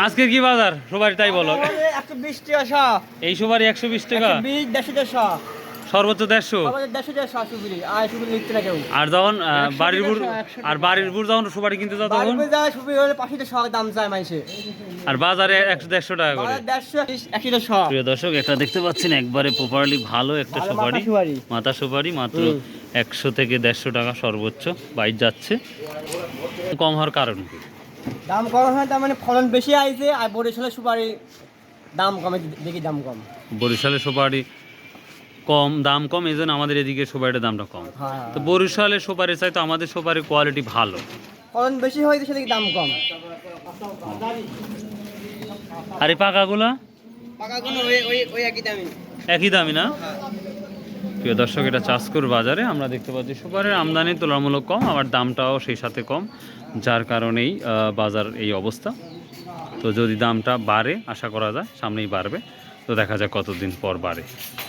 আজকে কি বাজার সুপারি তাই বলো? 120 টাকা। এই সুপারি 120 টাকা, 120 টাকা। সর্বোচ্চ 150। আমাদের 150 টাকা সুপারি। আর সুপারি নিচ্ছে না কেউ। আর যখন 100 বাড়ির বুড় টাকা, 100 টাকা। আর বাড়ির বুড় যখন সুপারি কিনতে যাও তখন, বাড়িতে যায় সুপারি হলে 500 টাকা দাম চায় মাইসে। আর বাজারে 100-150 টাকা করে। 150 টাকা। প্রিয় দর্শক, এটা দেখতে পাচ্ছেন একবারে প্রপারলি ভালো একটা ভালো সুপারি, মাথা সুপারি। মাথা সুপারি মাত্র 100 থেকে 150 টাকা সর্বোচ্চ বাইর যাচ্ছে। কম হওয়ার কারণ কি? দাম কম হয় তার মানে ফলন বেশি আইছে, আর বরিশালের সুপারি দাম কমে, দেখি দাম কম। বরিশালের সুপারি কম, দাম কম, এই জন্য আমাদের এদিকে সুপারির দামটা কম। হ্যাঁ। তো বরিশালের সুপারির চাই তো আমাদের সুপারির কোয়ালিটি ভালো। ফলন বেশি হয়েছে সেদিকে দাম কম। আর এই পাকাগুলা পাকাগুলো ওই একই দামই। একই দামি না? প্রিয় দর্শক, এটা চাষকুর বাজারে আমরা দেখতে পাচ্ছি সুপারির আমদানি তুলনামূলক কম, আবার দামটাও সেই সাথে কম, যার কারণেই বাজার এই অবস্থা। তো যদি দামটা বাড়ে, আশা করা যায় সামনেই বাড়বে, তো দেখা যায় কতদিন পর বাড়ে।